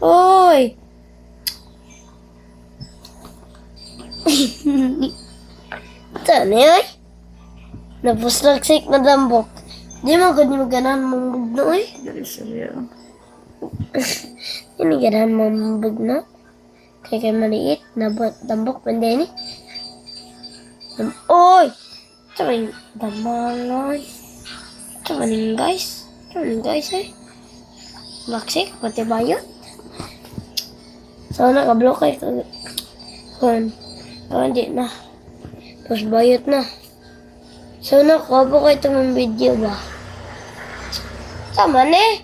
Uy! Saan eh? Napuslagsik na dambok. Di mo ganyan maganan mong bugno eh. Dali siya. Hindi ganahan mong bugno. Kaya maliit. Dambok pande ni. Uy! Saan yung damaloy? Saan yung guys? Saan yung guys eh? Laksik, pati bayot. Sana ka-block kayo. Kun. Hindi na. Tapos bayot na. Sana kabo kayo itong video ba? Sama na eh.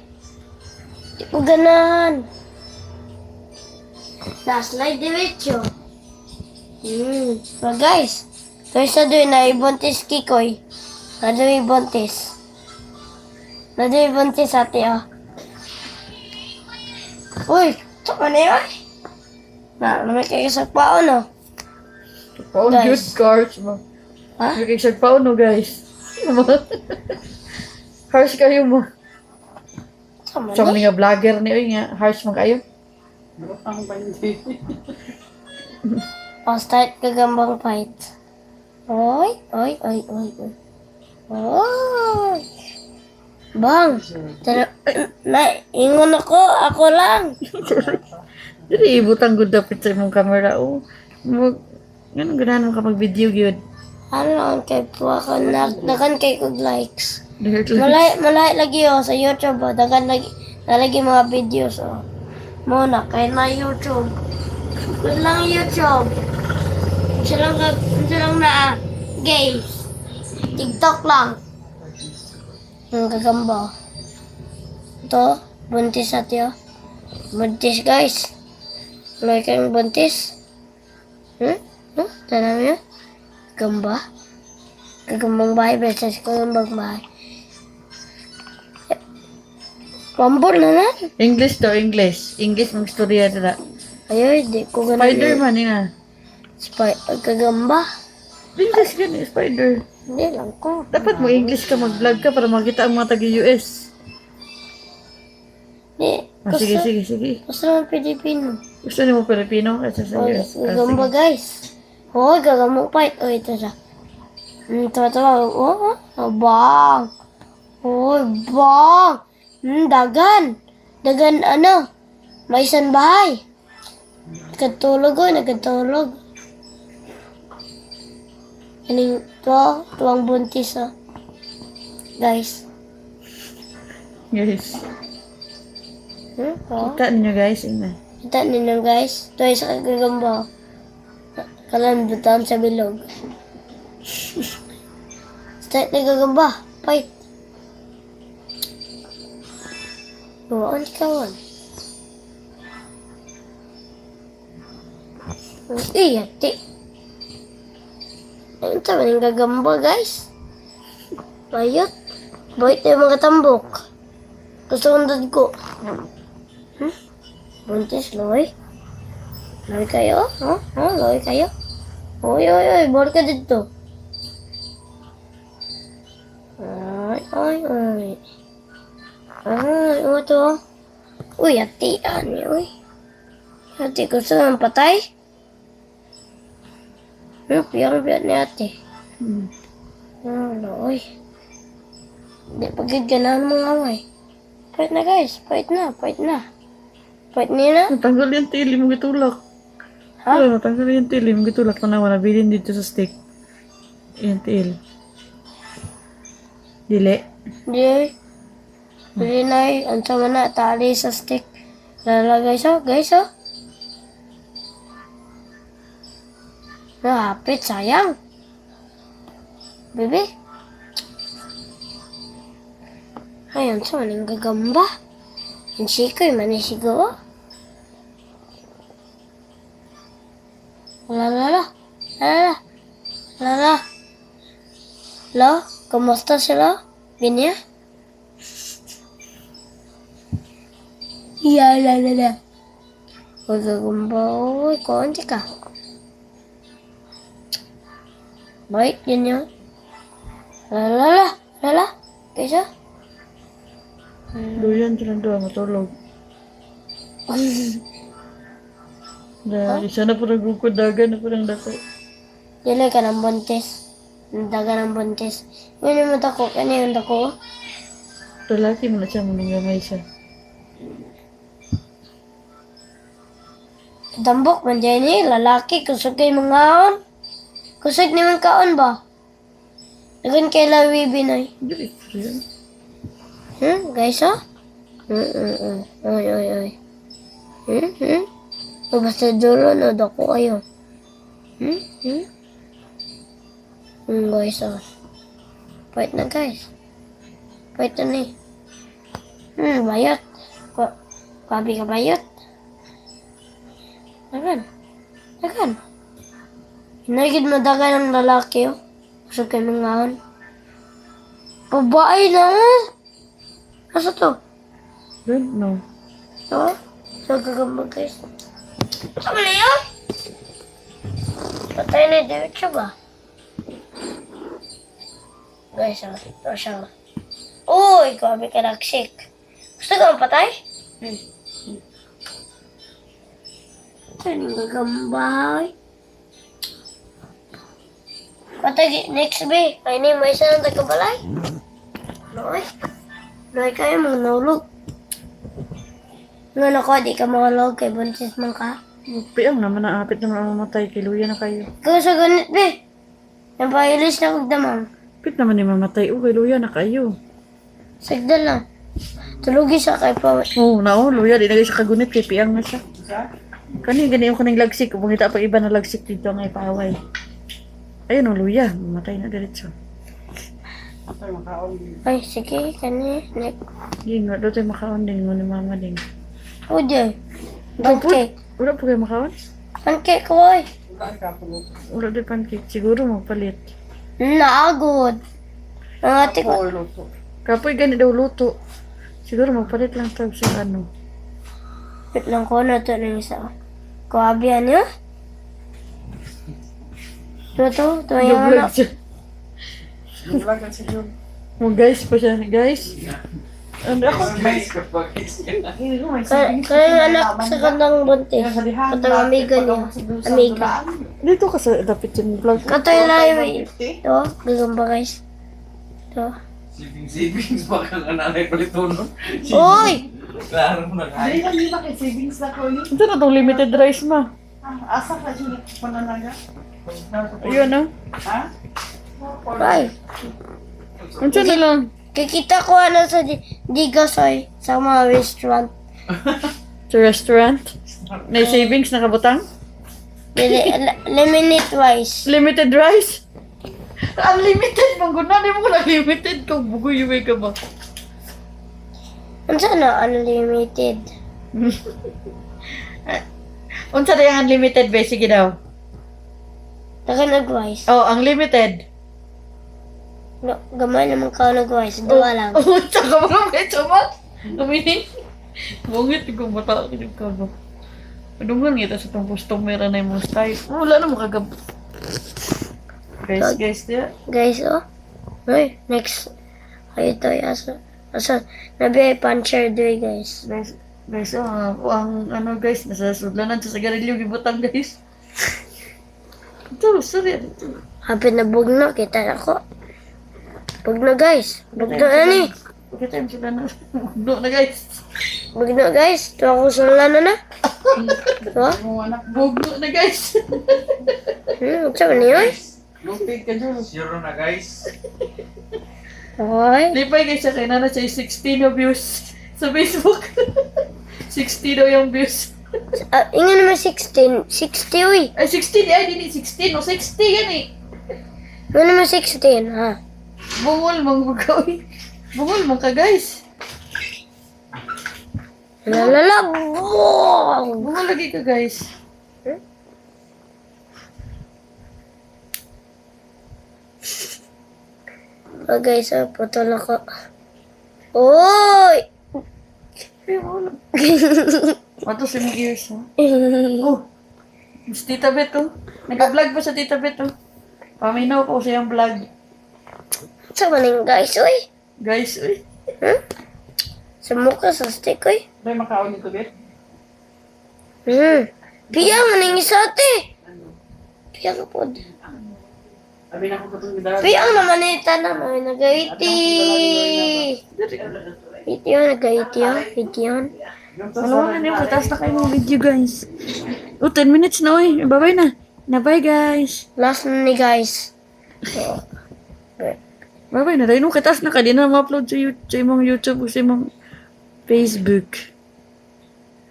Di ko ganahan. Na-slide diretso. So guys. Guys na doon na ibuntis kikoy. Na doon ibuntis. Na doon ibuntis ate oh. Uy, sama na yun. Naman kayo sa pao no. Paon Guys. good cards mo. Ha? May kaysa paon no guys. Harsh kayo mo. Sama Sa na. mga vlogger ni oy nga harsh mo kayo. O, start kagambang fight. Oy, oy, oy, oy, oy. Oy. Bang. Ingon ako lang. Dili ibutang good dapat sa imong camera oh. Mo ngano ganahan mo ka mag-video gyud. Ano, kay puwa ka dagan kay kog likes. Dili Malay lagi sa YouTube dagan lagi nalagi mga videos Muna kay na YouTube. Kun lang YouTube. Silang na games. TikTok lang. Ang gagamba. Ito, buntis ate Buntis guys. Malay kayong buntis. Tanam yun? Gamba. Gagambang bahay. Beses ko gambang bahay. Pambol na na. English to English. English mong storya dira. Ayoy, di ko ganun. Spider-Man nga. Kagamba. English gani spider. Hindi lang ko. Dapat mo English ka mag-vlog ka para makita ang mga taga-US. Hindi. Sige. Gusto naman Pilipino. Gusto niyo mo Pilipino kasi sa US. Gagamba guys. Hoy, gagamba fight. O, ito siya. Tawa. Bang. Hoy, bang. Dagan. Dagan ano? May isang bahay. Nagkatulog nagkatulog. Aning tuwang buntis guys. Guys. To. Kita ninyo guys. Ina. Kita ninyo guys. Ito ay sa kagagamba. Kalandutan sa bilog. Start na gagamba. Fight. Buwan kawan. Ati. Ayun sa maning gagamba guys. Bayot. Bayot na yung mga tambok. Gusto kong dad ko. Buntis, loy. Loy kayo? Loy kayo? Oy, bor ka dito. Ay, ito. Uy, ati, uy. Ati, gusto ng patay? Piyang-piyang ni ate. Loy. Hindi pagid ganahan mga away. Fight na guys, fight na. Fight nila. Natanggal yung tili mo gitulak. Ha? Natanggal yung tili mo gitulak. Tanawa na bilin dito sa stick. Yung til. Dili. Hindi na ang sama na, tali sa stick. Lalagay guys. Hapit, sayang. Bebe. Ayun, sa maning gagamba. Ang sikoy, manisigo. Lala. Lo, kumusta sila? Binya? La. Huwag gagamba. Uy, konti ka. Baik, yun. Lala. Kaysa? Doon silang doon matulog. Dahil sana po nagkukudagan na po ng dako. Dili ka ng buntis. Daga ng buntis. Yun yung dako. Ano yung dako? Lalaki mo na siya, mananggamay siya. Dambok man dyan eh. Lalaki. Kusog kayo mga kaon. Kusog ni mga kaon ba? Dagan kay lawi binay. Dili po yan. Guys ah? Oy, oy, oy. O basta dulo na dako kayo. Guys ah. Fight na guys. Fight na ni. Bayot. Kabi ka bayot. Dagan. Dagan. Hinagid mo dagan ng lalaki oh. Kusog kayo mga kaon. Babae na Asa to? Don't know. Ito? So, gagamba guys. Sama na yun? Patay na diretso ba? Guys, ito siya. Uy, grabe ka nagsik. Gusto ka patay? Ito yung gagamba. Patay, next be. Ay, ni, may isa ng tagabalay. Noy. Noy kayo, mga naulog. Nga ako, di ka makalog kay buntis man ka. Piyang naman naapit naman ang mamatay. Kiluya na kayo. Ikaw sa ganit, be. Napahilis na kong damang. Pit naman ni mamatay. Kiluya na kayo. Sagda lang. Tulugi siya kay pa. Oo, luya. Di na kayo siya kagunit. Kay piyang na siya. Kani, gani yung kaning lagsik. Kung kita pa iba na lagsik dito ngay paaway. Ayun, luya. Mamatay na diretso. Ay, sige, kani. Nek. Hindi nga, doon tayo makaon din mo ni mama din. O, di. Pancake. Wala po kayo makaon? Pancake ko, oy. Wala din pancake. Siguro magpalit. Naagod. Ang ate ko. Kapoy gani daw luto. Siguro magpalit lang tawag sa ano. Wait lang ko na ito ng isa. Kuhabihan niya? Ito. Ito yung Vlog anak. siya. Mo guys pa siya. Guys. Ano ako? Kaya yung anak sa kandang buntis. Katang amiga niya. Amiga. Dito ka sa dapit yung vlog. Katay live. Ito. Gagamba guys. Ito. Savings ba kang ananay palito nun? Uy! Klaro mo na kaya. Hindi ba kay savings na ko yun? Ito na itong limited rice ma. Asa ka siya pananaga? Ayun no? Ha? Ay. Ano na lang? Kikita ko ano sa Digasoy sa mga restaurant. Sa restaurant? May savings na kabutang? Lemonade rice. Limited rice? Unlimited bang guna? Di mo ko lang limited kung bugoy ka ba? Ano sana unlimited? Unsa na yung unlimited ba? Sige daw. Nag-rice. Oh, unlimited. Gamay naman ka nag-rice. Dua lang. Oh, tsaka mga medyo ma. Kumini. Bungit kung bata ka ba. Padungan kita sa itong customer na yung mga style. Wala na makagab. Guys, dia. Guys, oh. Ay, next. Ay, ito. Asa, nabi puncher doy, guys. Guys, ang ano guys, nasa sudlanan sa sigarilyo gibutang guys. Ito, sorry. Hapit na bugno, kita ako. Bugno, guys. Bugno na ni. Kita yung sudlanan. Bugno na guys. Bugno, guys. Ito ako sulana na. Ito? Bugno na guys. Saan ba niyo? Lupig ka dyan. Zero na guys. Okay. Lipay guys siya kay nana siya 16 na views sa Facebook. 60 daw yung views. Inga naman 16. 60, uy. Ay, 16. Ay, hindi 16. O, 60 yan eh. Inga naman 16, ha? Bungol mong magawin. Bungol mong ka guys. Lalala. Bungol lagi ka guys. Oh, guys, putol ako. Uy! Matos yung ears ha. Oh, si Tita Bet oh. Nag-vlog pa sa Tita Bet oh. Paminaw po siyang vlog. Saan ba ning guys, uy? Guys, uy. Sa mukha, sa stick, uy. Dahil makaon nito, Bet? Piya nga nang isa te. Piya ka po. Sabi na ko pa itong gidara. Piya naman ita naman. Nag-80. Iti yun, nag-80 yun. 80 yun. Malawakan yung katas na kayo ng video guys. 10 minutes na oy. Bye-bye na. Bye guys. Last na ni guys. Bye-bye na. Dahil nung katas na ka, di na ma-upload sa YouTube o sa imong Facebook.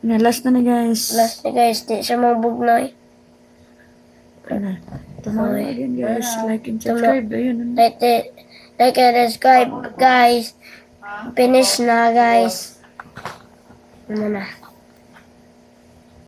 Na, last na guys. Last ni guys. Di siya mabug na eh. Ano? Tama again guys. Like and subscribe. Ayun. Like and subscribe guys. Finish na guys. Ano na.